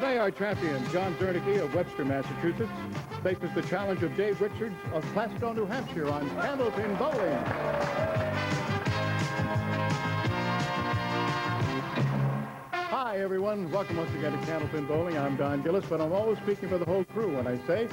Today, our champion, John Czernicki of Webster, Massachusetts, faces the challenge of Dave Richards of Plaistow, New Hampshire on Candlepin Bowling. Hi, everyone. Welcome once again to Candlepin Bowling. I'm Don Gillis, but I'm always speaking for the whole crew when I say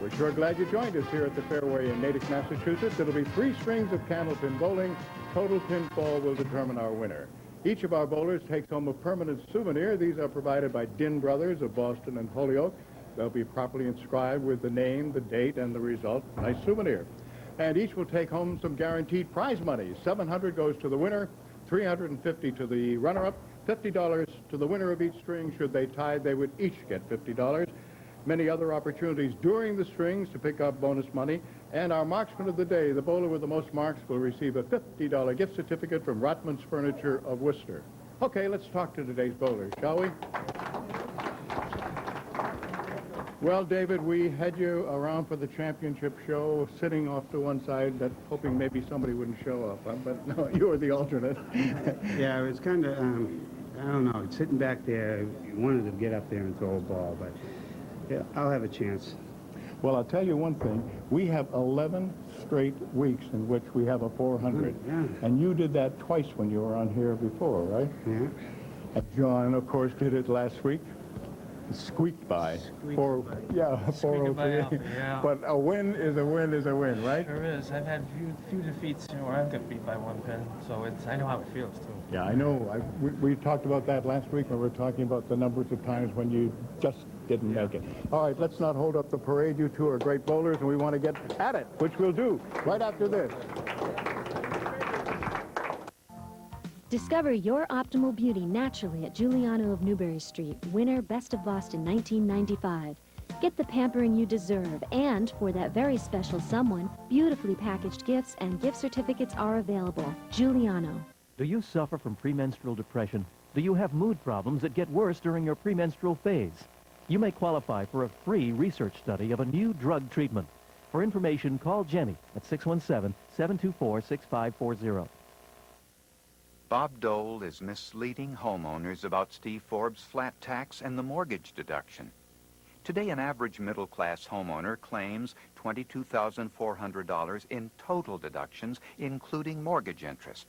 we're sure glad you joined us here at the Fairway in Natick, Massachusetts. It'll be 3 strings of Candlepin Bowling. Total pinfall will determine our winner. Each of our bowlers takes home a permanent souvenir. These are provided by Din Brothers of Boston and Holyoke. They'll be properly inscribed with the name, the date, and the result. Nice souvenir. And each will take home some guaranteed prize money. $700 goes to the winner, $350 to the runner-up, $50 to the winner of each string. Should they tie, they would each get $50. Many other opportunities during the strings to pick up bonus money. And our marksman of the day, the bowler with the most marks, will receive a $50 gift certificate from Rotman's Furniture of Worcester. Okay, let's talk to today's bowlers, shall we? Well, David, we had you around for the championship show, sitting off to one side, hoping maybe somebody wouldn't show up, huh? But no, you were the alternate. Yeah, it was kind of, I don't know, sitting back there, you wanted to get up there and throw a ball, but yeah, I'll have a chance. Well, I'll tell you one thing. We have 11 straight weeks in which we have a 400. Yeah. And you did that twice when you were on here before, right? Yeah. And John, of course, did it last week. Squeaked by. Yeah, 403. Yeah. But a win is a win is a win, right? Sure is. I've had few defeats, where I've got beat by 1 pin, so I know how it feels, too. Yeah, I know. We talked about that last week when we were talking about the numbers of times when you just didn't make it. All right, let's not hold up the parade. You two are great bowlers, and we want to get at it, which we'll do right after this. Discover your optimal beauty naturally at Giuliano of Newbury Street, winner Best of Boston 1995. Get the pampering you deserve, and for that very special someone, beautifully packaged gifts and gift certificates are available. Giuliano. Do you suffer from premenstrual depression? Do you have mood problems that get worse during your premenstrual phase? You may qualify for a free research study of a new drug treatment. For information, call Jenny at 617-724-6540. Bob Dole is misleading homeowners about Steve Forbes' flat tax and the mortgage deduction. Today, an average middle-class homeowner claims $22,400 in total deductions, including mortgage interest.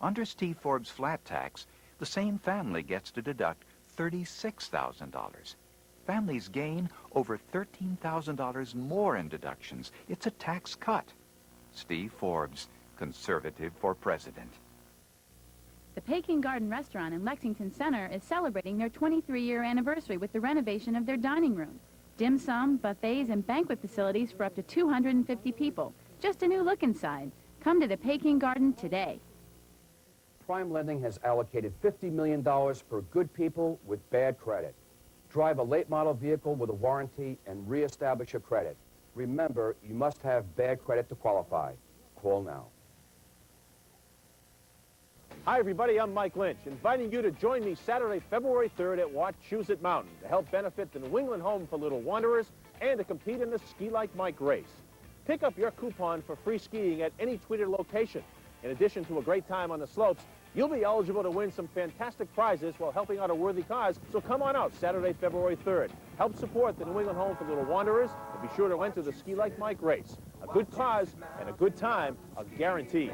Under Steve Forbes' flat tax, the same family gets to deduct $36,000. Families gain over $13,000 more in deductions. It's a tax cut. Steve Forbes, conservative for president. The Peking Garden Restaurant in Lexington Center is celebrating their 23-year anniversary with the renovation of their dining room. Dim sum, buffets, and banquet facilities for up to 250 people. Just a new look inside. Come to the Peking Garden today. Prime Lending has allocated $50 million for good people with bad credit. Drive a late model vehicle with a warranty and reestablish your credit. Remember, you must have bad credit to qualify. Call now. Hi, everybody. I'm Mike Lynch, inviting you to join me Saturday, February 3rd at Wachusett Mountain to help benefit the New England Home for Little Wanderers and to compete in the Ski Like Mike race. Pick up your coupon for free skiing at any tweeted location. In addition to a great time on the slopes, you'll be eligible to win some fantastic prizes while helping out a worthy cause, so come on out Saturday, February 3rd. Help support the New England Home for Little Wanderers, and be sure to enter the Ski Like Mike race. A good cause and a good time are guaranteed.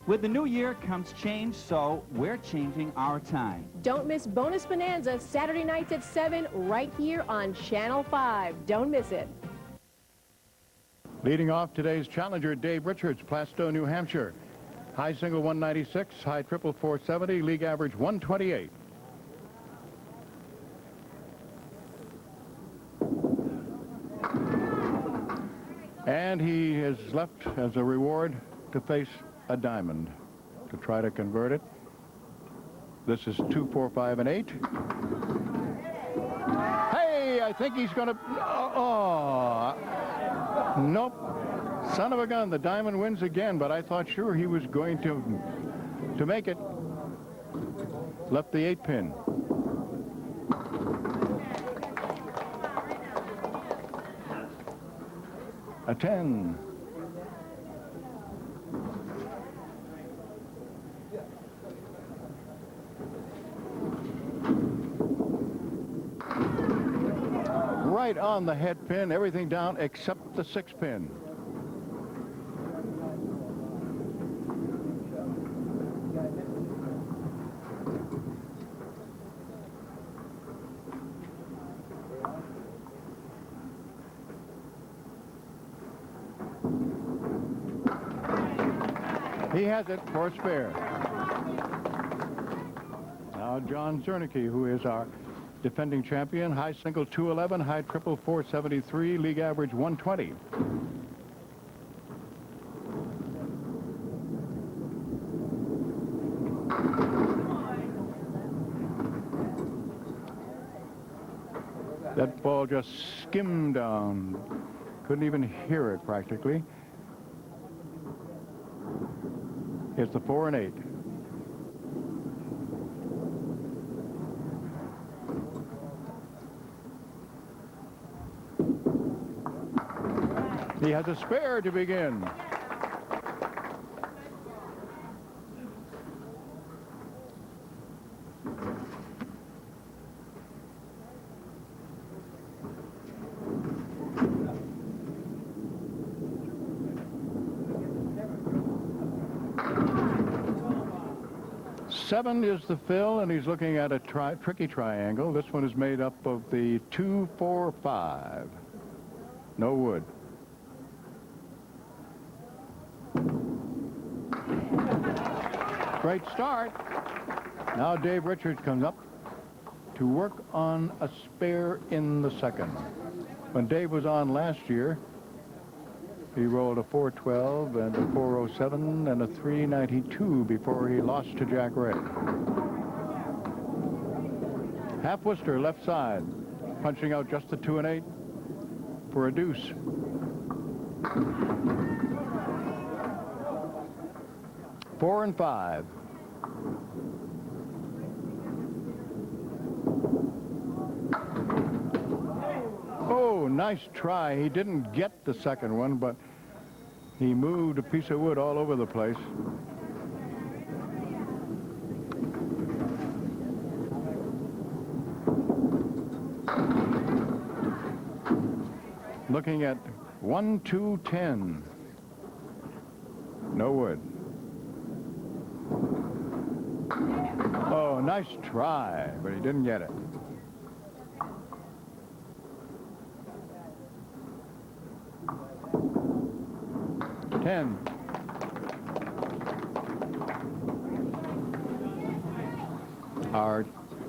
With the new year comes change, so we're changing our time. Don't miss Bonus Bonanza Saturday nights at 7 right here on Channel 5. Don't miss it. Leading off today's challenger, Dave Richards, Plaistow, New Hampshire. High single 196, high triple 470, league average 128. And he is left as a reward to face a diamond to try to convert it. This is 2, 4, 5, and 8. Hey, I think he's going to... Oh, nope. Son of a gun, the diamond wins again, but I thought sure he was going to make it. Left the 8 pin. A 10. right on the head pin, everything down except the 6 pin. He has it for a spare. Now John Czernicki, who is our defending champion, high single 211, high triple 473, league average 120. That ball just skimmed down. Couldn't even hear it practically. It's the 4 and 8. He has a spare to begin. Seven is the fill, and he's looking at a tricky triangle. This one is made up of the 2, 4, 5. No wood. Great start. Now Dave Richards comes up to work on a spare in the second. When Dave was on last year, he rolled a 412 and a 407 and a 392 before he lost to Jack Ray. Half Worcester left side, punching out just the 2 and 8 for a deuce. Four and 5. Oh, nice try. He didn't get the second one, but he moved a piece of wood all over the place. Looking at 1, 2, 10. No wood. Oh, nice try, but he didn't get it. Ten. Our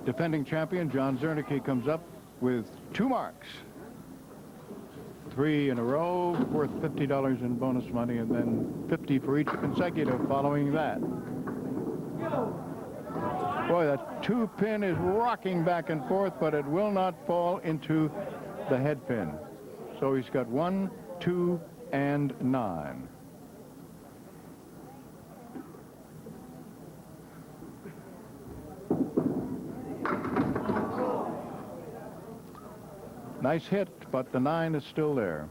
defending champion, John Czernicki, comes up with 2 marks. 3 in a row, worth $50 in bonus money, and then 50 for each consecutive following that. Boy, that 2 pin is rocking back and forth, but it will not fall into the head pin. So he's got 1, 2, and 9. Nice hit, but the 9 is still there.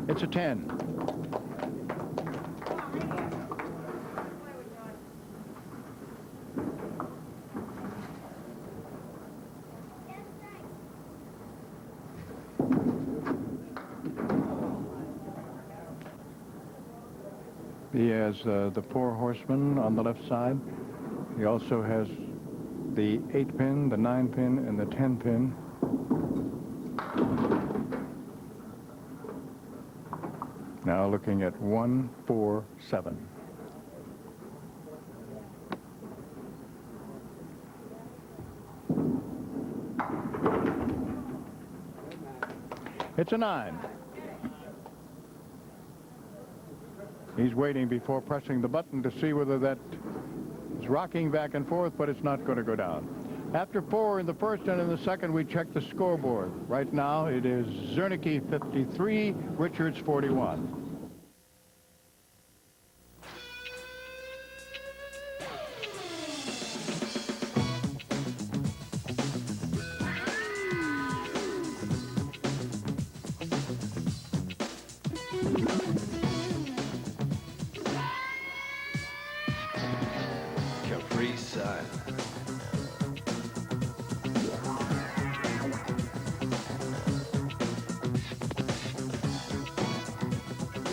It's a 10. He has the 4 horsemen on the left side. He also has the 8 pin, the 9 pin, and the 10 pin. Now looking at 1, 4, 7. It's a 9. He's waiting before pressing the button to see whether that is rocking back and forth, but it's not going to go down. After 4 in the first and in the second, we check the scoreboard. Right now, it is Czernicki 53, Richards 41. son.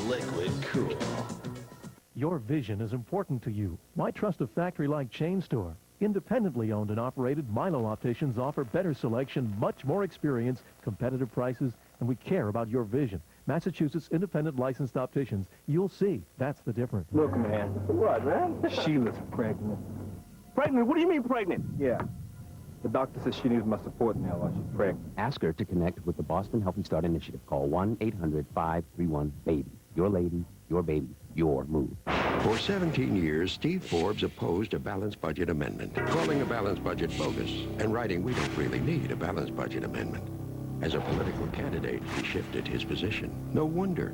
Liquid Cool. Your vision is important to you. Why trust a factory like Chain Store? Independently owned and operated, Milo Opticians offer better selection, much more experience, competitive prices, and we care about your vision. Massachusetts independent licensed opticians. You'll see. That's the difference. Look, man. What, man? Sheila's pregnant. Pregnant? What do you mean pregnant? Yeah. The doctor says she needs my support now while she's pregnant. Ask her to connect with the Boston Healthy Start Initiative. Call 1-800-531-BABY. Your lady, your baby, your move. For 17 years, Steve Forbes opposed a balanced budget amendment, calling a balanced budget bogus, and writing we don't really need a balanced budget amendment. As a political candidate, he shifted his position. No wonder.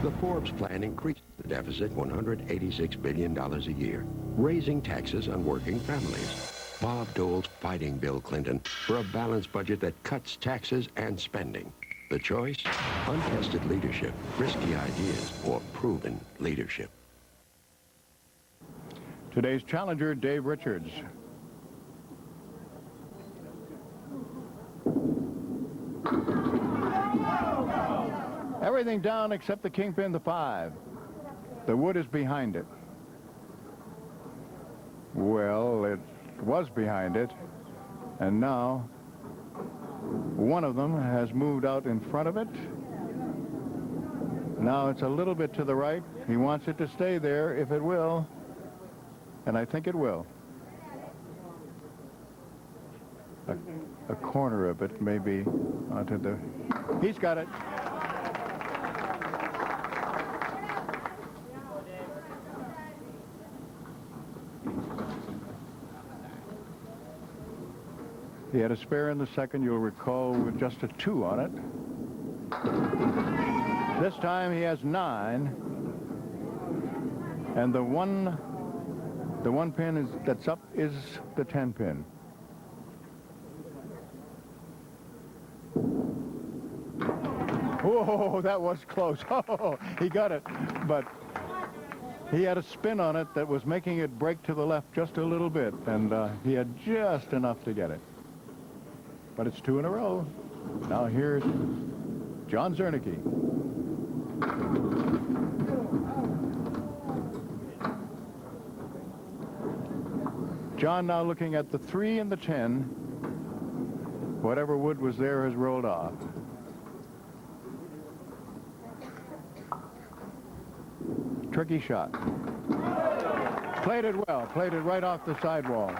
The Forbes plan increased the deficit $186 billion a year, raising taxes on working families. Bob Dole's fighting Bill Clinton for a balanced budget that cuts taxes and spending. The choice? Untested leadership, risky ideas, or proven leadership. Today's challenger, Dave Richards. Everything down except the kingpin, the 5. The wood is behind it. Well, it was behind it, and now one of them has moved out in front of it. Now it's a little bit to the right. He wants it to stay there if it will, and I think it will. A corner of it maybe onto the... He's got it. He had a spare in the second, you'll recall, with just a 2 on it. This time he has 9. And the one pin that's up is the 10 pin. Whoa, that was close. Oh, he got it. But he had a spin on it that was making it break to the left just a little bit, and he had just enough to get it. But it's 2 in a row. Now here's John Czernicki. John now looking at the 3 and the 10. Whatever wood was there has rolled off. Tricky shot. Played it well. Played it right off the sidewall.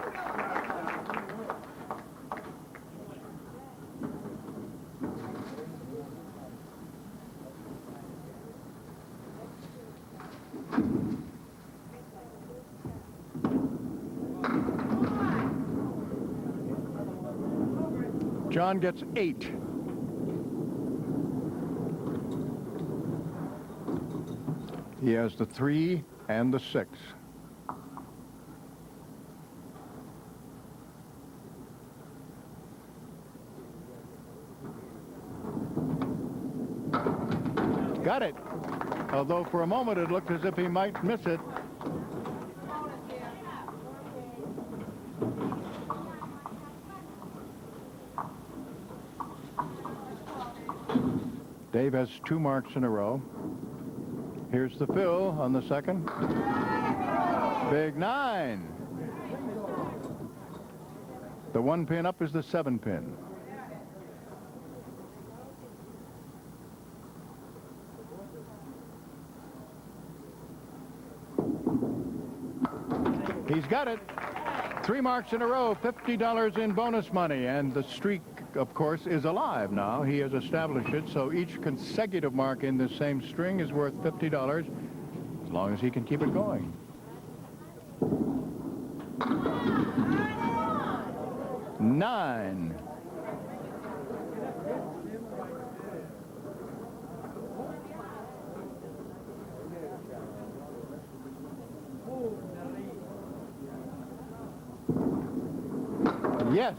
John gets 8. He has the 3 and the 6. Got it. Although for a moment it looked as if he might miss it. Dave has 2 marks in a row. Here's the fill on the second. Big 9. The 1 pin up is the 7 pin. He's got it. 3 marks in a row, $50 in bonus money, and the streak, of course, is alive now. He has established it, so each consecutive mark in the same string is worth $50, as long as he can keep it going. Nine. Yes.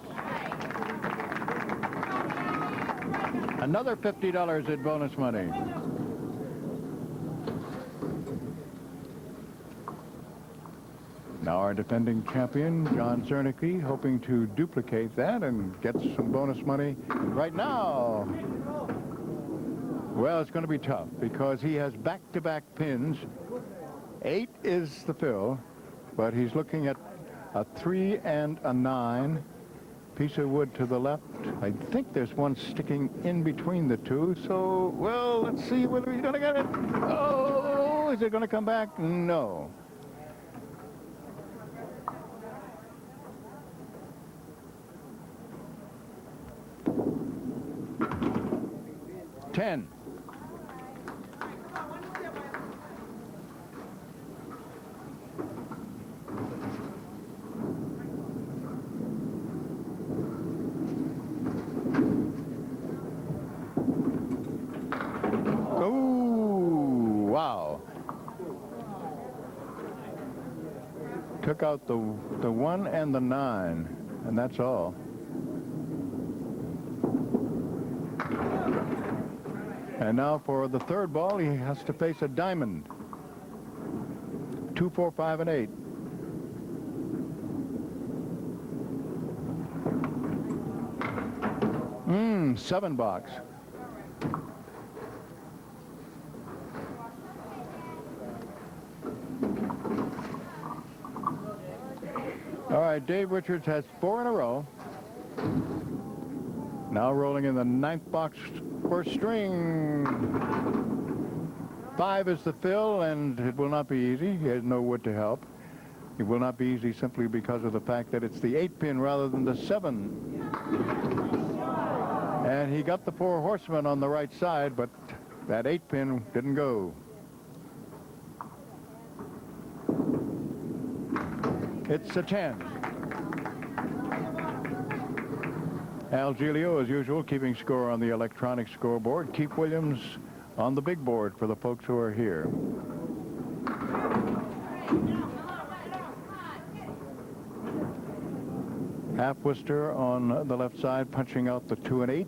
Another $50 in bonus money. Now our defending champion, John Czernicki, hoping to duplicate that and get some bonus money right now. Well, it's going to be tough because he has back-to-back pins. 8 is the fill, but he's looking at a 3 and a 9. Piece of wood to the left. I think there's one sticking in between the two, so, well, let's see whether he's going to get it. Oh, is it going to come back? No. $10. Oh, wow. Took out the 1 and the 9, and that's all. And now for the third ball, he has to face a diamond. 2, 4, 5, and 8. $7. All right, Dave Richards has 4 in a row. Now rolling in the 9th box for string. 5 is the fill, and it will not be easy. He has no wood to help. It will not be easy simply because of the fact that it's the 8-pin rather than the 7. And he got the 4 horsemen on the right side, but that 8-pin didn't go. It's a 10. Al Giglio, as usual, keeping score on the electronic scoreboard. Keith Williams on the big board for the folks who are here. Half Worcester on the left side, punching out the 2 and 8.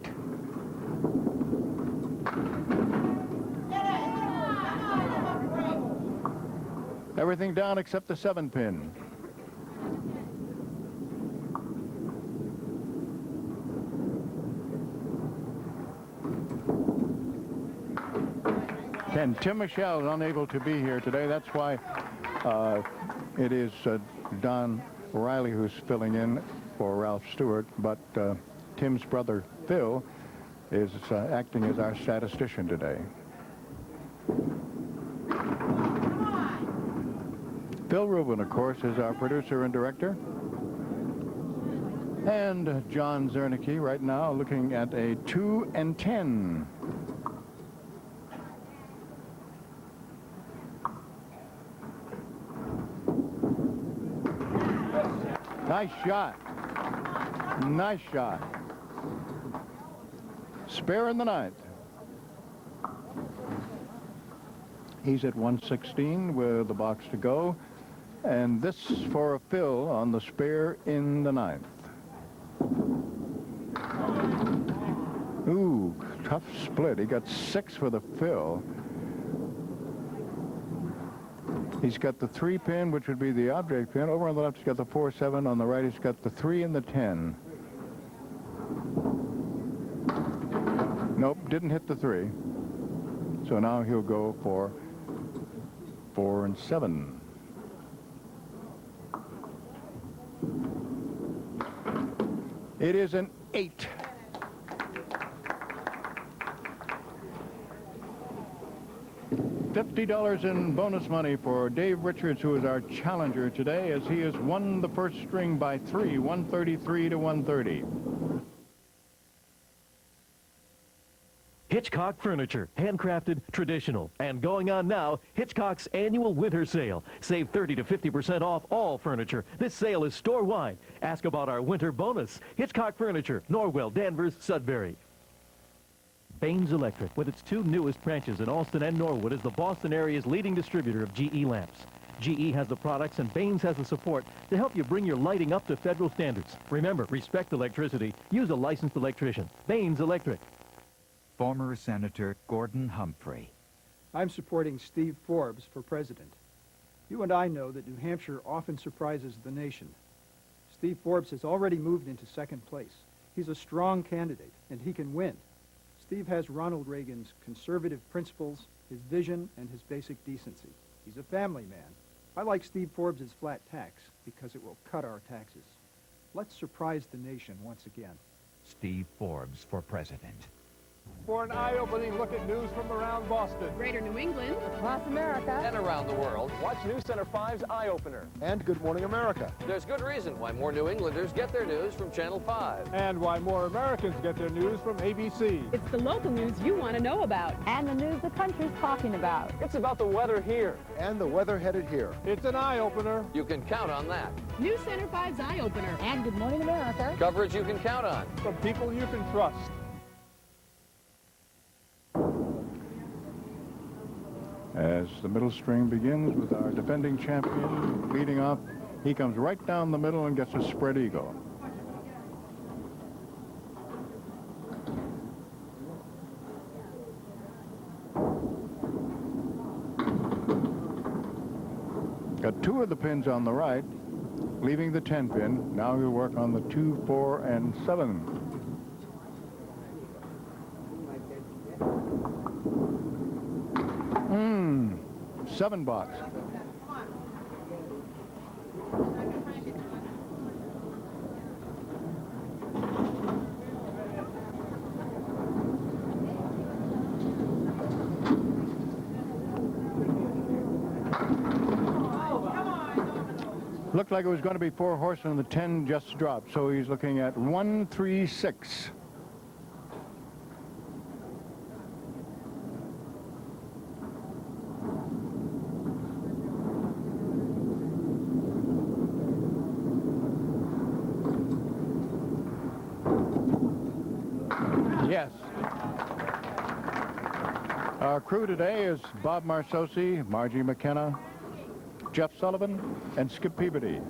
Everything down except the 7-pin. And Tim Michelle is unable to be here today. That's why it is Don Riley who's filling in for Ralph Stewart. But Tim's brother, Phil, is acting as our statistician today. Phil Rubin, of course, is our producer and director. And John Czernicki right now looking at a 2 and 10. Nice shot. Nice shot. Spare in the 9th. He's at 116 with the box to go. And this for a fill on the spare in the 9th. Ooh, tough split. He got 6 for the fill. He's got the 3-pin, which would be the object pin. Over on the left, he's got the 4-7. On the right, he's got the 3 and the 10. Nope, didn't hit the 3. So now he'll go for 4 and 7. It is an 8. $50 in bonus money for Dave Richards, who is our challenger today, as he has won the first string by 3, 133 to 130. Hitchcock Furniture, handcrafted, traditional, and going on now, Hitchcock's annual winter sale. Save 30 to 50% off all furniture. This sale is store-wide. Ask about our winter bonus. Hitchcock Furniture, Norwell, Danvers, Sudbury. Baines Electric, with its 2 newest branches in Alston and Norwood, is the Boston area's leading distributor of GE lamps. GE has the products and Baines has the support to help you bring your lighting up to federal standards. Remember, respect electricity. Use a licensed electrician. Baines Electric. Former Senator Gordon Humphrey. I'm supporting Steve Forbes for president. You and I know that New Hampshire often surprises the nation. Steve Forbes has already moved into second place. He's a strong candidate, and he can win. Steve has Ronald Reagan's conservative principles, his vision, and his basic decency. He's a family man. I like Steve Forbes' flat tax because it will cut our taxes. Let's surprise the nation once again. Steve Forbes for president. For an eye-opening look at news from around Boston, Greater New England, across America, and around the world, watch News Center 5's Eye Opener. And Good Morning America. There's good reason why more New Englanders get their news from Channel 5. And why more Americans get their news from ABC. it's the local news you want to know about. and the news the country's talking about. It's about the weather here. And the weather headed here. It's an eye-opener. You can count on that. News Center 5's Eye Opener. And Good Morning America. Coverage you can count on. From people you can trust. As the middle string begins with our defending champion leading off, he comes right down the middle and gets a spread eagle. Got 2 of the pins on the right, leaving the 10 pin. Now he'll work on the 2, 4, and 7. 7 box. Looked like it was going to be 4 horsemen, and the 10 just dropped, so he's looking at 1, 3, 6. Yes. Our crew today is Bob Marsosi, Margie McKenna, Jeff Sullivan, and Skip Peabody.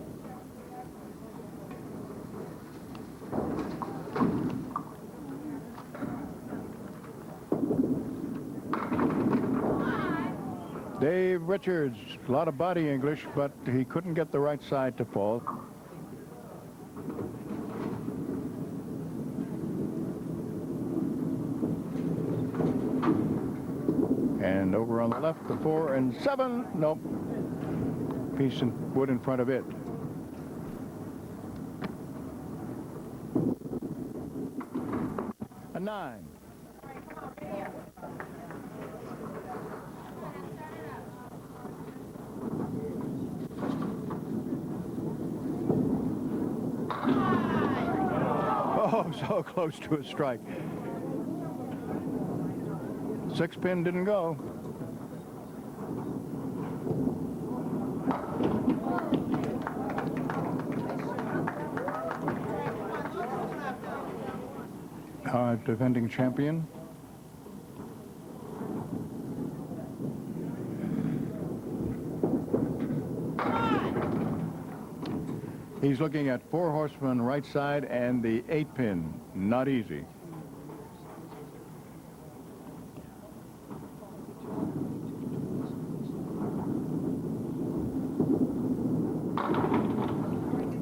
Dave Richards, a lot of body English, but he couldn't get the right side to fall. And over on the left, the 4 and 7. Nope. Piece of wood in front of it. A 9. Oh, so close to a strike. 6 pin didn't go. Our defending champion. He's looking at 4 horsemen right side and the 8 pin. Not easy.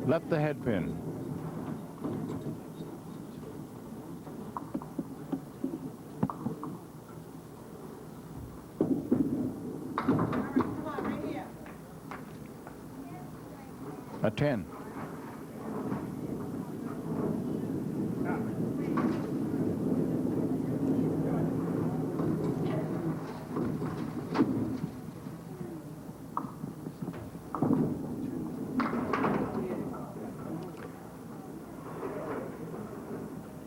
Left the head pin. A 10.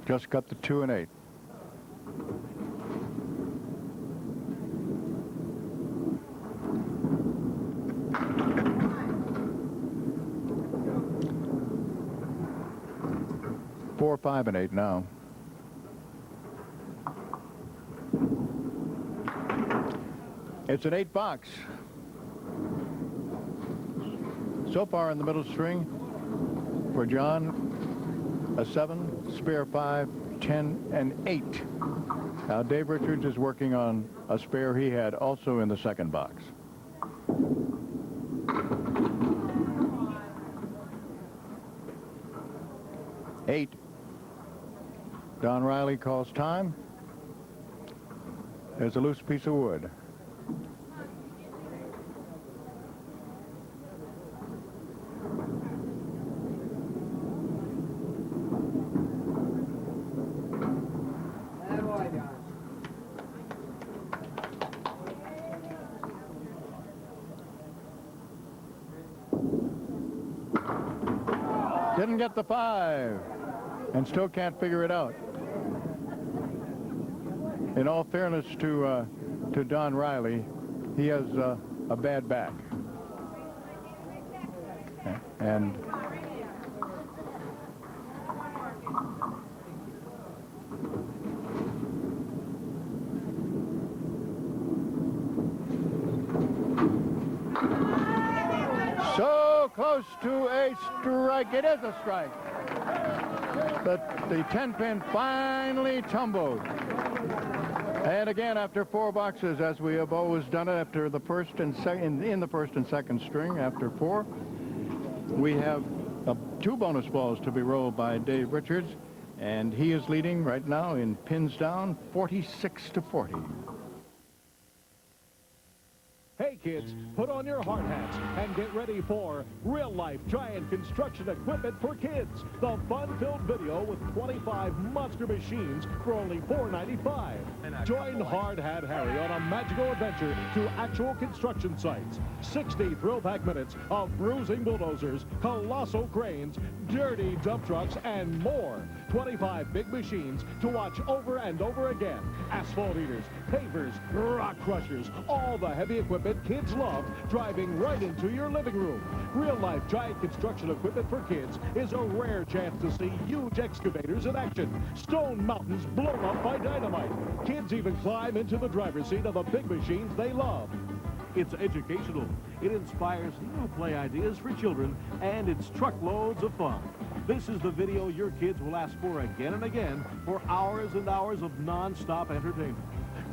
Just got the 2 and 8. Four, 5, and 8 now. It's an 8 box. So far in the middle string for John, a 7, spare 5, 10, and 8. Now Dave Richards is working on a spare he had also in the second box. 8. Don Riley calls time. There's a loose piece of wood. Didn't get the 5, and still can't figure it out. In all fairness to Don Riley, he has a bad back. And so close to a strike. It is a strike. But the 10-pin finally tumbled. And again, after 4 boxes, as we have always done it, after the first and second, in the first and second string, after 4, we have 2 bonus balls to be rolled by Dave Richards, and he is leading right now in pins down, 46-40. Hey kids, put on your hard hats and get ready for real-life giant construction equipment for kids. The fun-filled video with 25 monster machines for only $4.95. Join Hard Hat Harry on a magical adventure to actual construction sites. 60 thrill-pack minutes of bruising bulldozers, colossal cranes, dirty dump trucks, and more. 25 big machines to watch over and over again. Asphalt eaters, pavers, rock crushers, all the heavy equipment kids love driving right into your living room. Real-life giant construction equipment for kids is a rare chance to see huge excavators in action. Stone mountains blown up by dynamite. Kids even climb into the driver's seat of the big machines they love. It's educational. It inspires new play ideas for children, and it's truckloads of fun. This is the video your kids will ask for again and again for hours and hours of non-stop entertainment.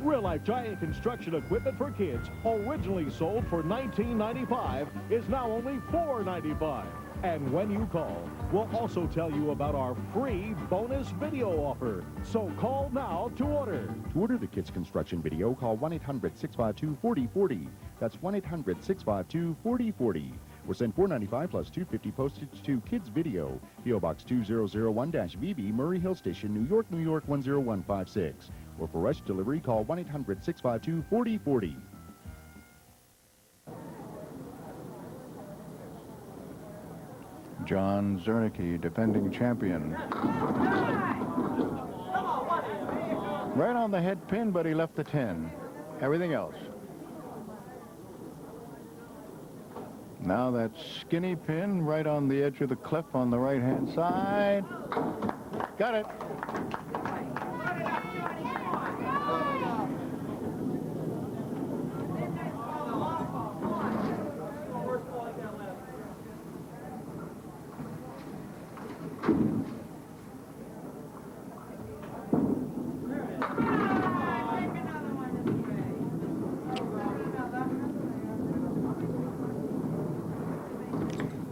Real-life giant construction equipment for kids, originally sold for $19.95, is now only $4.95. And when you call, we'll also tell you about our free bonus video offer. So call now to order. To order the kids' construction video, call 1-800-652-4040. That's 1-800-652-4040. Or send $4.95 plus $2.50 postage to Kids Video, P.O. Box 2001-VB, Murray Hill Station, New York, New York 10156. Or for rush delivery, call 1-800-652-4040. John Czernicki, defending champion. Right on the head pin, but he left the 10. Everything else. Now that skinny pin right on the edge of the cliff on the right-hand side. Got it.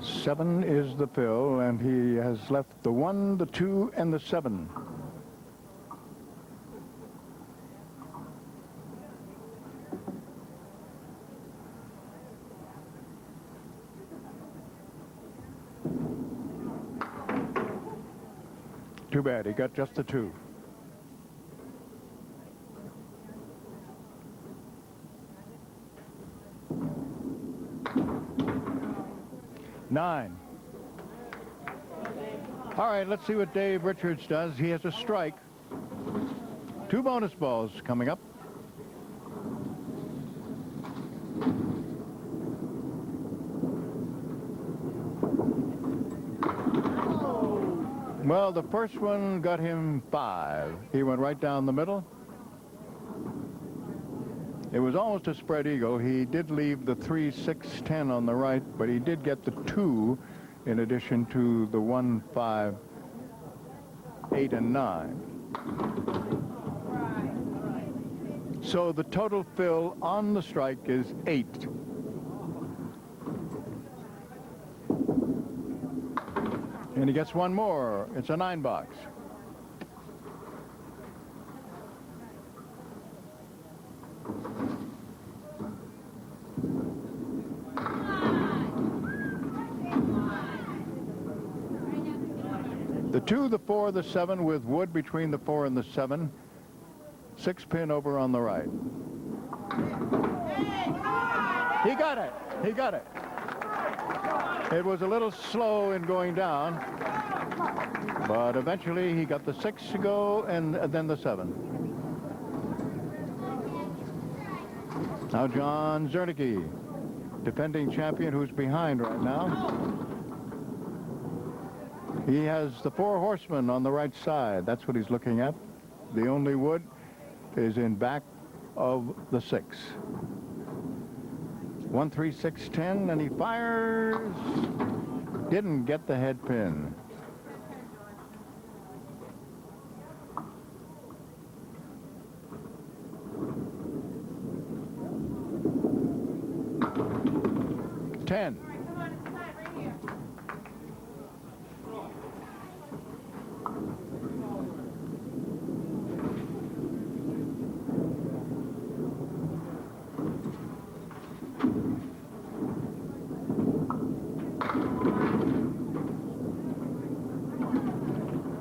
Seven is the fill, and he has left the 1, the 2, and the 7. Too bad, he got just the 2. Nine. All right, let's see what Dave Richards does. He has a strike. 2 bonus balls coming up. Well, the first one got him 5. He went right down the middle. It was almost a spread eagle. He did leave the 3, 6, 10 on the right, but he did get the 2 in addition to the 1, 5, 8, and 9. So the total fill on the strike is 8. And he gets one more. It's a 9-box. The 2, the 4, the 7 with wood between the 4 and the 7. 6-pin over on the right. He got it. He got it. It was a little slow in going down, but eventually he got the 6 to go and then the 7. Now John Czernicki, defending champion, who's behind right now. He has the 4 horsemen on the right side. That's what he's looking at. The only wood is in back of the 6. 1, 3, 6, 10, and he fires. Didn't get the head pin. Ten.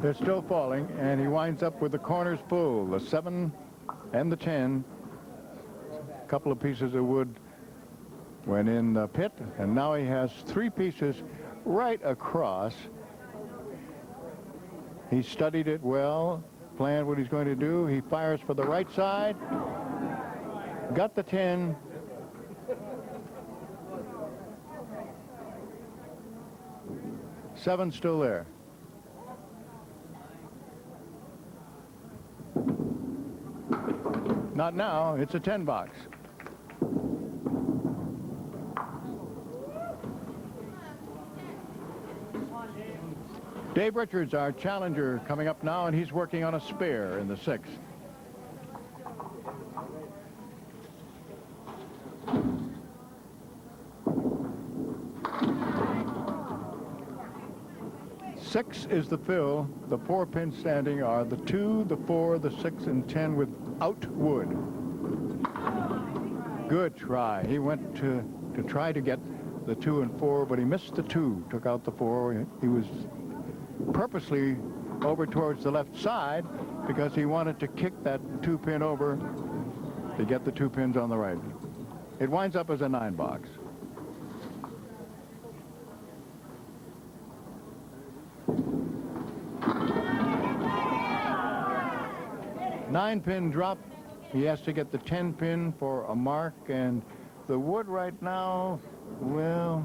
They're still falling, and he winds up with the corners full, the 7 and the 10. A couple of pieces of wood went in the pit, and now he has 3 pieces right across. He studied it well, planned what he's going to do. He fires for the right side, got the 10. Seven still there. Not now. It's a 10-box. Dave Richards, our challenger, coming up now, and he's working on a spare in the 6. Six is the fill. The 4 pins standing are the 2, the 4, the 6, and 10 without wood. Good try. He went to try to get the 2 and 4, but he missed the 2, took out the 4. He was purposely over towards the left side because he wanted to kick that 2 pin over to get the 2 pins on the right. It winds up as a 9-box. Nine-pin drop. He has to get the 10-pin for a mark, and the wood right now, well,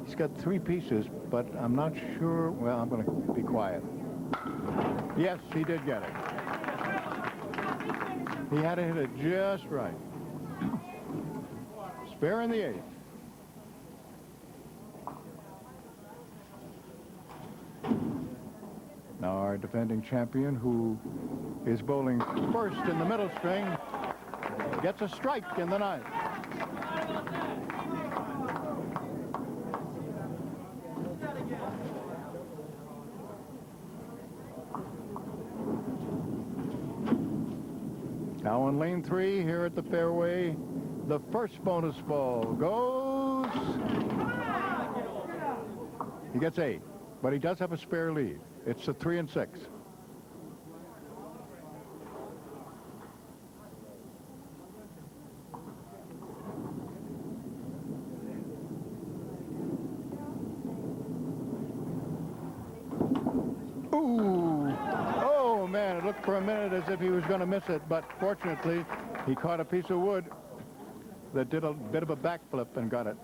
he's got 3 pieces, but I'm not sure. Well, I'm going to be quiet. Yes, he did get it. He had to hit it just right. Spare in the 8th. Now our defending champion, who is bowling first in the middle string, gets a strike in the 9th. Now on lane 3 here at the fairway, the first bonus ball goes. He gets 8, but he does have a spare lead. It's a 3 and 6. Ooh! Oh man, it looked for a minute as if he was going to miss it, but fortunately he caught a piece of wood that did a bit of a backflip and got it.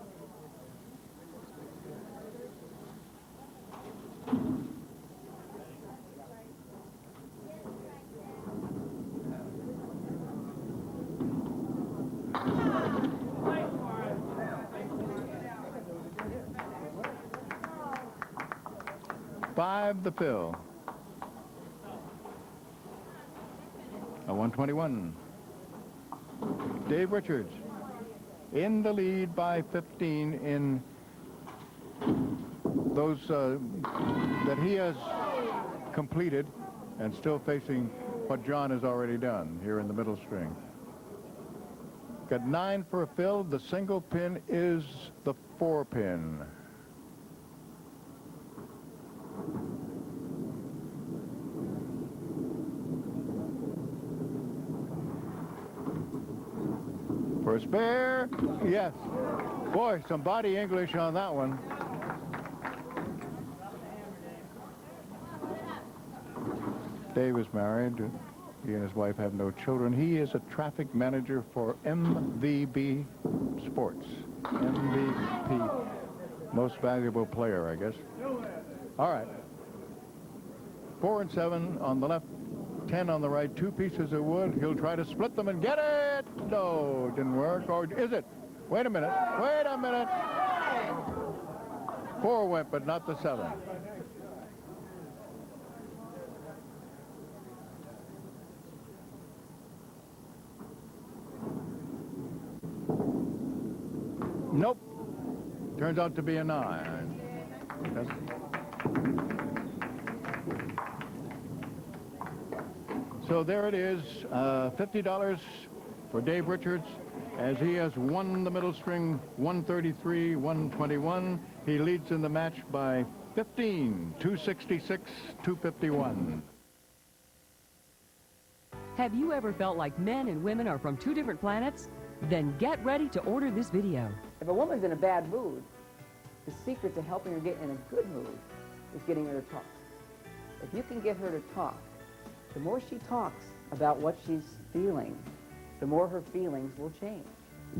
The fill. A 121. Dave Richards in the lead by 15 in those that he has completed and still facing what John has already done here in the middle string. Got 9 for a fill. The single pin is the 4 pin. For a spare, yes. Boy, some body English on that one. Dave is married. He and his wife have no children. He is a traffic manager for MVB Sports. MVP, most valuable player, I guess. All right. 4 and 7 on the left, 10 on the right, 2 pieces of wood. He'll try to split them and get it. No, didn't work. Or is it? Wait a minute. Wait a minute. 4 went, but not the 7. Nope. Turns out to be a 9. So there it is, $50 for Dave Richards, as he has won the middle string 133-121. He leads in the match by 15, 266-251. Have you ever felt like men and women are from 2 different planets? Then get ready to order this video. If a woman's in a bad mood, the secret to helping her get in a good mood is getting her to talk. If you can get her to talk, the more she talks about what she's feeling, the more her feelings will change.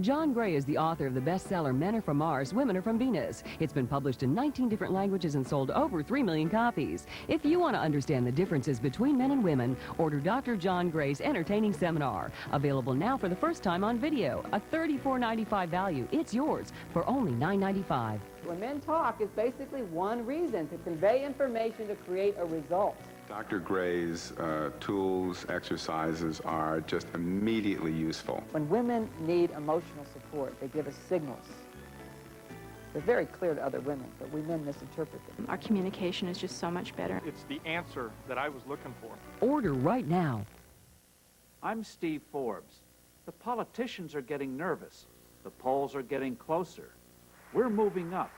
John Gray is the author of the bestseller Men Are From Mars, Women Are From Venus. It's been published in 19 different languages and sold over 3 million copies. If you want to understand the differences between men and women, order Dr. John Gray's entertaining seminar. Available now for the first time on video. A $34.95 value. It's yours for only $9.95. When men talk, it's basically one reason: to convey information to create a result. Dr. Gray's tools, exercises are just immediately useful. When women need emotional support, they give us signals. They're very clear to other women, but we men misinterpret them. Our communication is just so much better. It's the answer that I was looking for. Order right now. I'm Steve Forbes. The politicians are getting nervous. The polls are getting closer. We're moving up,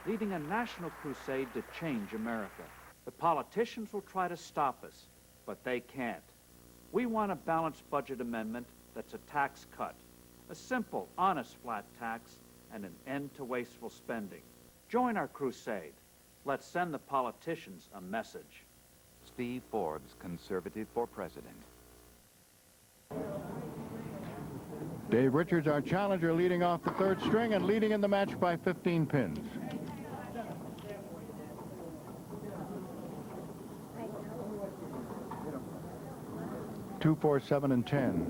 leading a national crusade to change America. The politicians will try to stop us, but they can't. We want a balanced budget amendment that's a tax cut, a simple, honest flat tax, and an end to wasteful spending. Join our crusade. Let's send the politicians a message. Steve Forbes, conservative for president. Dave Richards, our challenger, leading off the 3rd string and leading in the match by 15 pins. 2, 4, 7, and 10.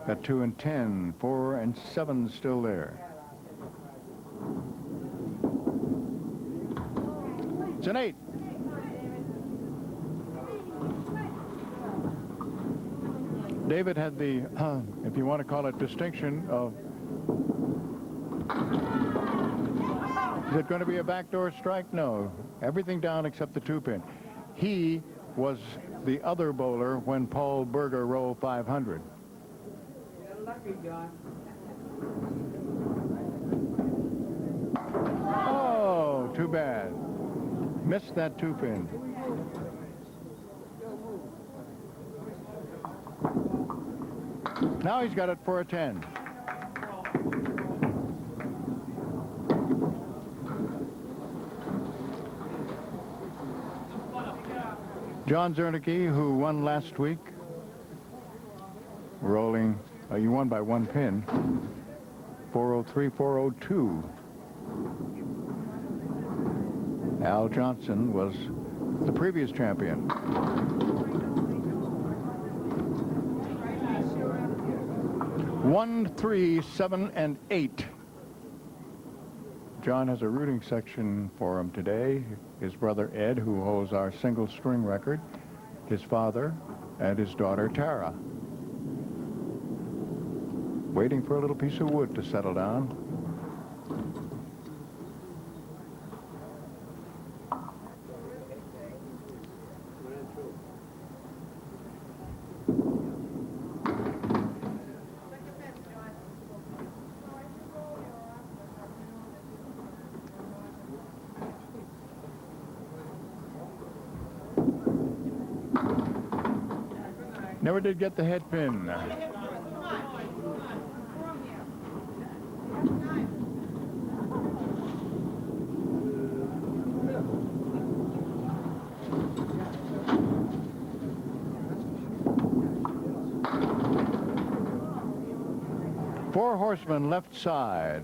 Got 2 and 10, 4 and 7 still there. It's an 8. David had the, if you want to call it, distinction of, is it going to be a backdoor strike? No. Everything down except the 2-pin. He was the other bowler when Paul Berger rolled 500. You're lucky, John. Oh, too bad. Missed that 2-pin. Now he's got it for a 10. John Czernicki, who won last week, rolling, you won by 1 pin, 403, 402. Al Johnson was the previous champion. 1, 3, 7, and 8. John has a rooting section for him today. His brother Ed, who holds our single string record, his father, and his daughter Tara. Waiting for a little piece of wood to settle down. Never did get the head pin. Four horsemen left side.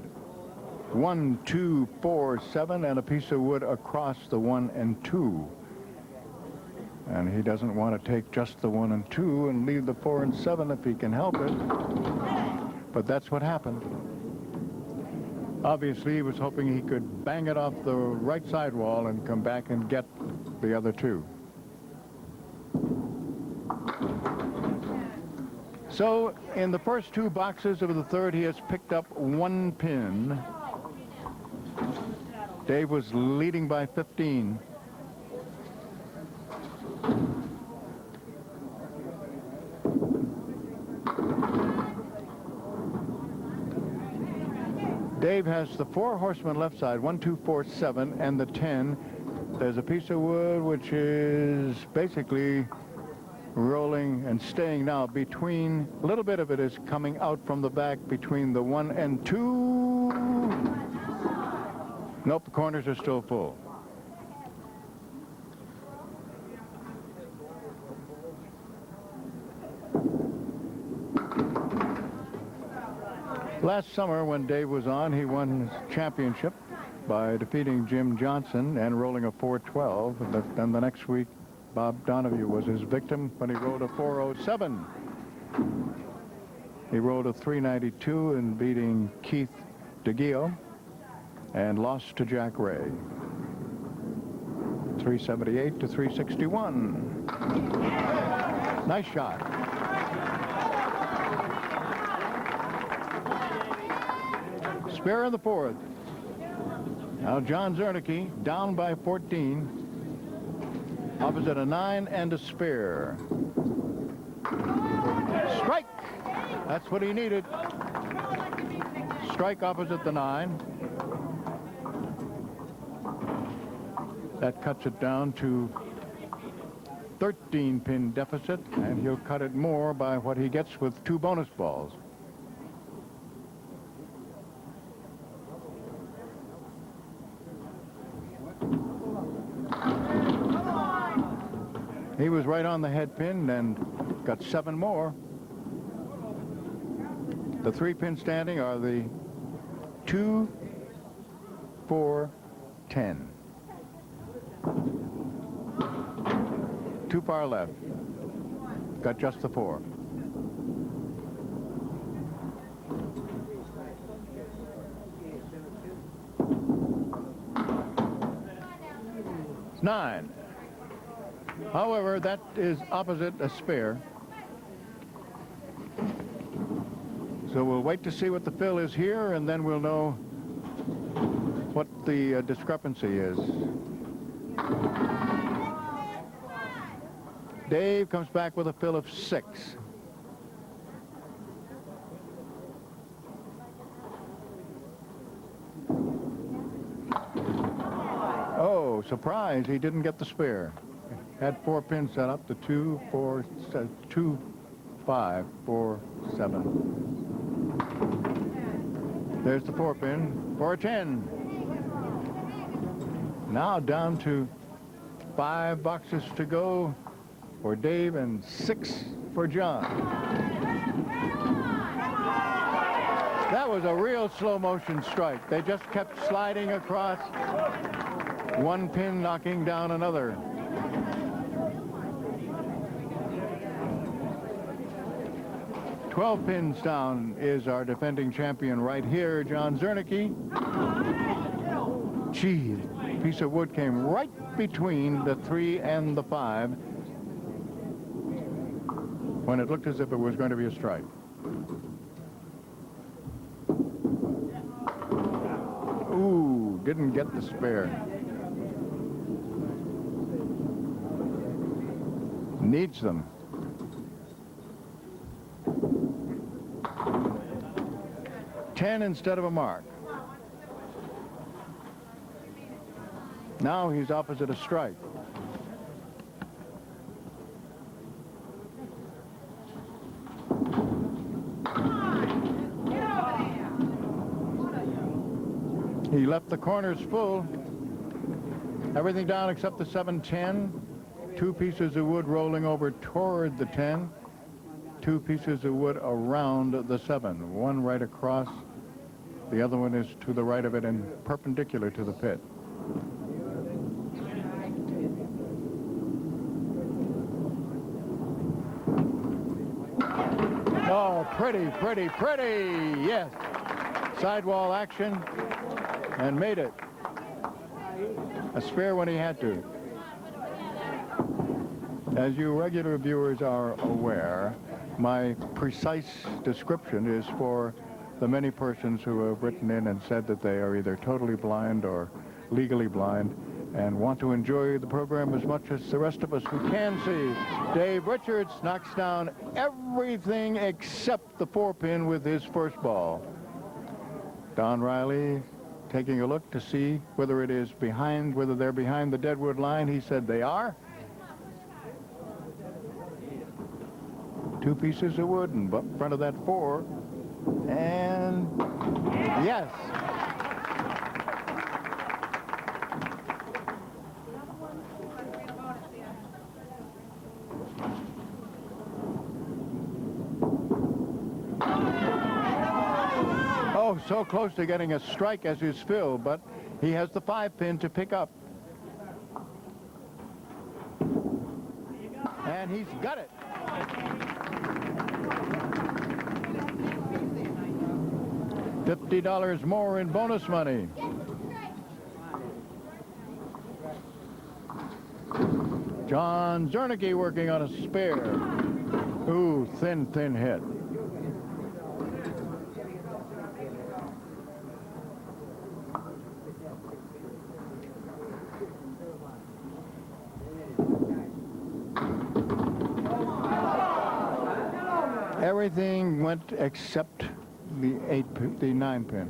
1, 2, 4, 7, and a piece of wood across the 1 and 2. And he doesn't want to take just the 1 and 2 and leave the 4 and 7 if he can help it. But that's what happened. Obviously, he was hoping he could bang it off the right side wall and come back and get the other 2. So, in the first 2 boxes of the third, he has picked up 1 pin. Dave was leading by 15. Dave has the 4 horsemen left side, 1, 2, 4, 7, and the 10. There's a piece of wood which is basically rolling and staying now between, a little bit of it is coming out from the back between the 1 and 2. Nope, the corners are still full. Last summer when Dave was on, he won his championship by defeating Jim Johnson and rolling a 412. Then the next week, Bob Donahue was his victim when he rolled a 407. He rolled a 392 in beating Keith DeGio and lost to Jack Ray. 378 to 361. Nice shot. Spare in the 4th. Now John Czernicki down by 14. Opposite a 9 and a spare. Strike! That's what he needed. Strike opposite the 9. That cuts it down to 13 pin deficit, and he'll cut it more by what he gets with 2 bonus balls. He was right on the head pin and got 7 more. The 3 pins standing are the 2, 4, 10. Too far left. Got just the 4. It's 9. However, that is opposite a spare. So we'll wait to see what the fill is here, and then we'll know what the discrepancy is. Dave comes back with a fill of 6. Oh, surprise, he didn't get the spare. Had 4 pins set up to 2, 4, 2, 5, 4, 7. There's the 4 pin for a 10. Now down to 5 boxes to go for Dave and 6 for John. That was a real slow motion strike. They just kept sliding across, 1 pin knocking down another. "12 pins down is our defending champion right here, John Czernicki. Gee, the piece of wood came right between the 3 and the 5 when it looked as if it was going to be a strike. Ooh, didn't get the spare. Needs them. "10 instead of a mark. Now he's opposite a strike. He left the corners full. Everything down except the 7-10. 2 pieces of wood rolling over toward the 10. 2 pieces of wood around the 7. One right across. The other one is to the right of it and perpendicular to the pit. Oh, pretty, pretty, pretty. Yes. Sidewall action and made it. A spare when he had to. As you regular viewers are aware, my precise description is for the many persons who have written in and said that they are either totally blind or legally blind and want to enjoy the program as much as the rest of us who can see. Dave Richards knocks down everything except the 4-pin with his first ball. Don Riley taking a look to see whether it is behind, whether they're behind the deadwood line. He said they are. 2 pieces of wood in front of that 4. And yes. Oh, so close to getting a strike as his fill, but he has the 5-pin to pick up. And he's got it. $50 more in bonus money. John Czernicki working on a spare. Ooh, thin hit. Everything went except the 9-pin.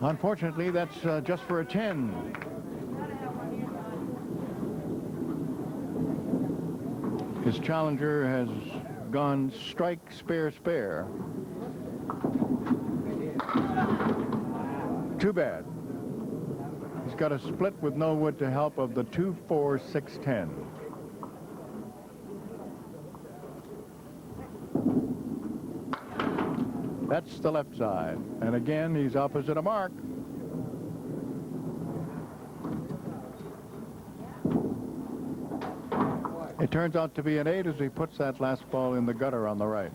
Unfortunately, that's just for a 10. His challenger has gone strike, spare, spare. Too bad. He's got a split with no wood to help of the 2, 4, 6, 10. That's the left side. And again, he's opposite a mark. It turns out to be an 8 as he puts that last ball in the gutter on the right.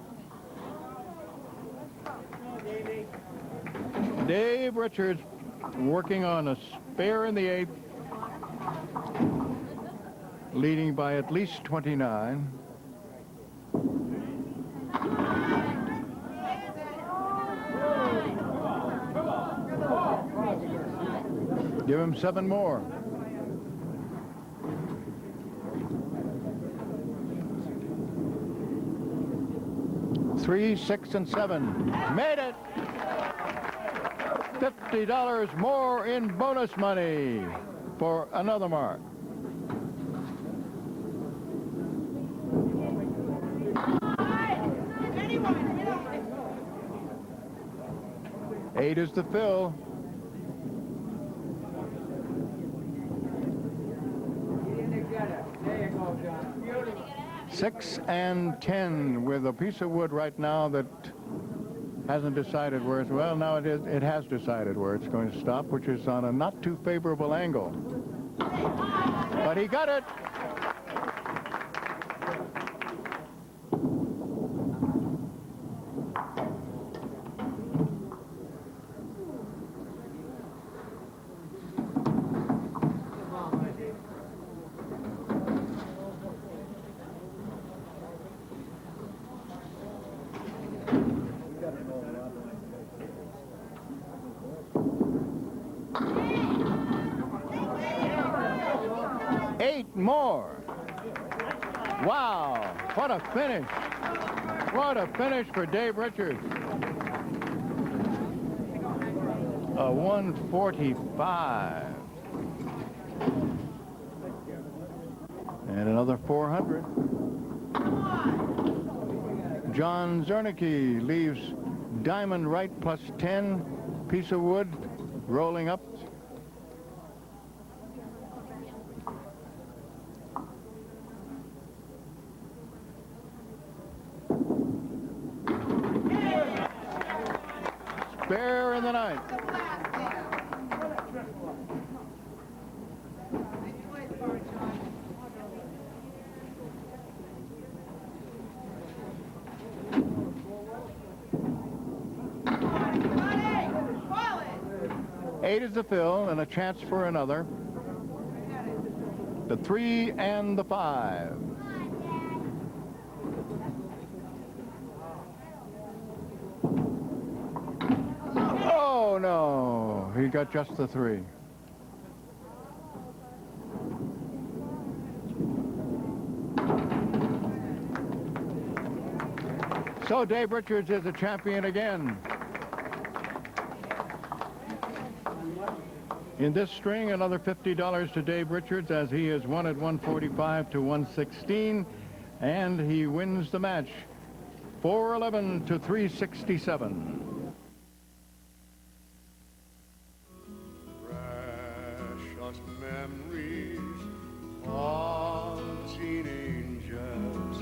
Dave Richards working on a spare in the 8th, leading by at least 29. Give him 7 more. Three, 6, and 7. Made it! $50 more in bonus money for another mark. Eight is the fill. There you go, John. 6 and 10 with a piece of wood right now that hasn't decided where it's, well, now it has decided where it's going to stop, which is on a not too favorable angle. But he got it. More. Wow, what a finish. What a finish for Dave Richards. A 145. And another 400. John Czernicki leaves diamond right plus 10. Piece of wood rolling up. Spare in the ninth. Eight is the fill and a chance for another. The 3 and the 5. Oh, no. He got just the 3. So Dave Richards is a champion again. In this string, another $50 to Dave Richards as he has won at 145 to 116, and he wins the match 411 to 367. Precious memories of teenagers.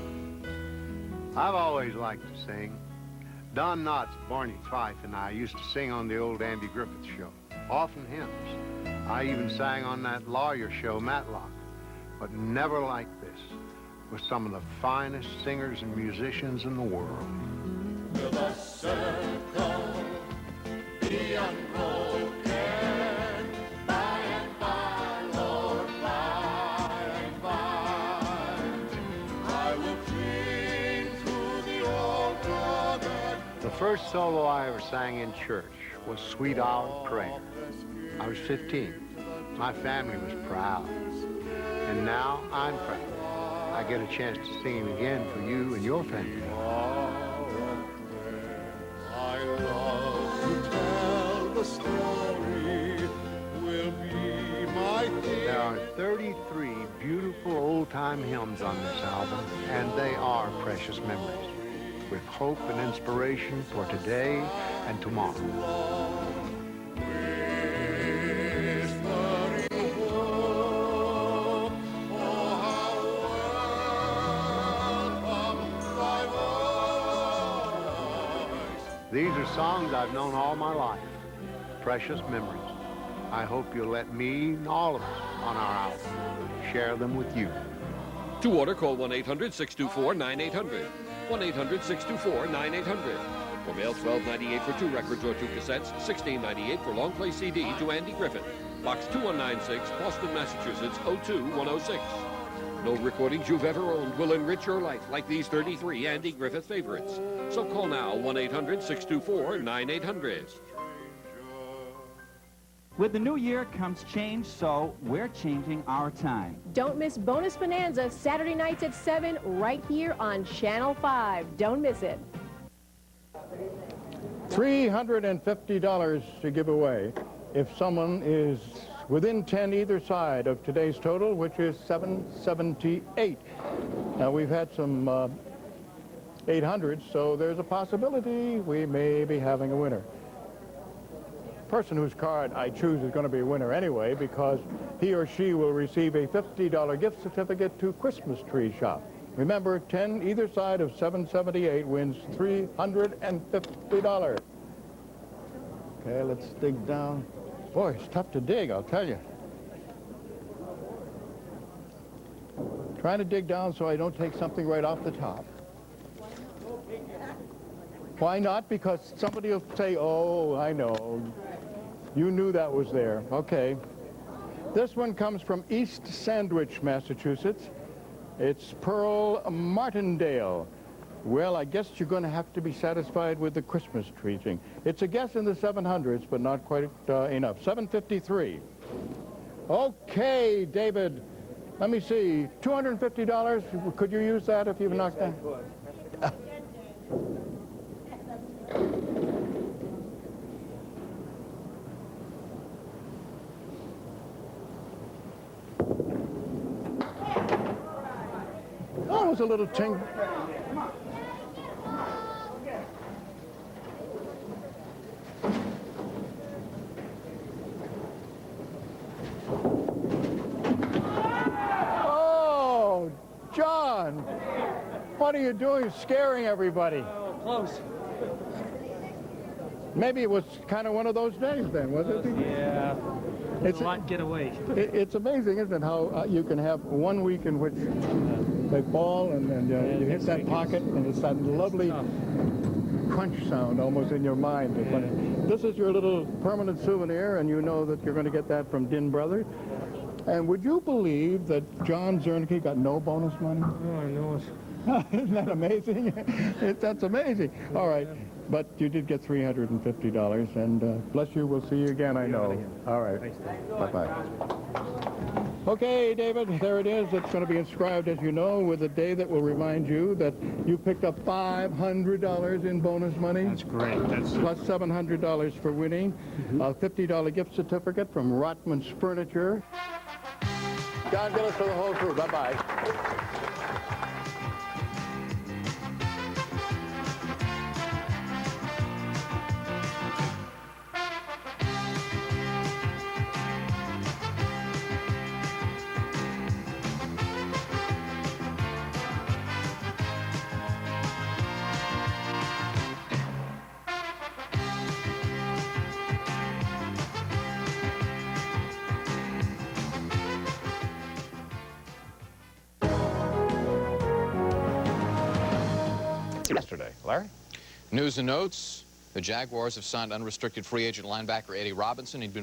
I've always liked to sing. Don Knotts, Barney Fife, and I used to sing on the old Andy Griffith show. Often hymns. I even sang on that lawyer show, Matlock. But never like this, with some of the finest singers and musicians in the world. Will the circle be unbroken? By and by, Lord, by and by, I will cling to the old brother. The first solo I ever sang in church was Sweet Owl Prayer. I was 15. My family was proud. And now I'm proud. I get a chance to sing it again for you and your family. I love to tell the story, will be my theme. There are 33 beautiful old-time hymns on this album, and they are precious memories, with hope and inspiration for today and tomorrow. These are songs I've known all my life. Precious memories. I hope you'll let me and all of us on our album share them with you. To order, call 1-800-624-9800. 1-800-624-9800. For mail, $12.98 for 2 records or 2 cassettes, $16.98 for long play CD to Andy Griffith. Box 2196, Boston, Massachusetts, 02106. No recordings you've ever owned will enrich your life like these 33 Andy Griffith favorites. So call now, 1-800-624-9800. With the new year comes change, so we're changing our time. Don't miss Bonus Bonanza Saturday nights at 7 right here on Channel 5. Don't miss it. $350 to give away if someone is within 10 either side of today's total, which is 778. Now, we've had some 800s, so there's a possibility we may be having a winner. Person whose card I choose is going to be a winner anyway, because he or she will receive a $50 gift certificate to Christmas Tree Shop. Remember, 10 either side of 778 wins $350. Okay, let's dig down. Boy, it's tough to dig, I'll tell you. Trying to dig down so I don't take something right off the top. Why not? Because somebody will say, oh, I know. You knew that was there. Okay. This one comes from East Sandwich, Massachusetts. It's Pearl Martindale. Well, I guess you're going to have to be satisfied with the Christmas tree thing. It's a guess in the 700s, but not quite enough. 753. Okay, David. Let me see. $250. Could you use that if you've knocked that? was a little ting. Oh, John, what are you doing scaring everybody? Oh, close. Maybe it was kind of one of those days then, was it? Yeah. It's a lot get away. It's amazing, isn't it, how you can have 1 week in which they fall and then you hit that pocket and it's that lovely crunch sound almost in your mind. This is your little permanent souvenir, and you know that you're going to get that from Din Brothers. And would you believe that John Czernicki got no bonus money? Oh, I know it. Isn't that amazing? That's amazing. All right. But you did get $350, and bless you, we'll see you again, I know. All right. Bye-bye. Okay, David, there it is. It's going to be inscribed, as you know, with a day that will remind you that you picked up $500 in bonus money. That's great. That's plus $700 for winning. A $50 gift certificate from Rotman's Furniture. Don Gillis for the whole crew. Bye-bye. Yesterday. Larry? News and notes. The Jaguars have signed unrestricted free agent linebacker Eddie Robinson. He'd been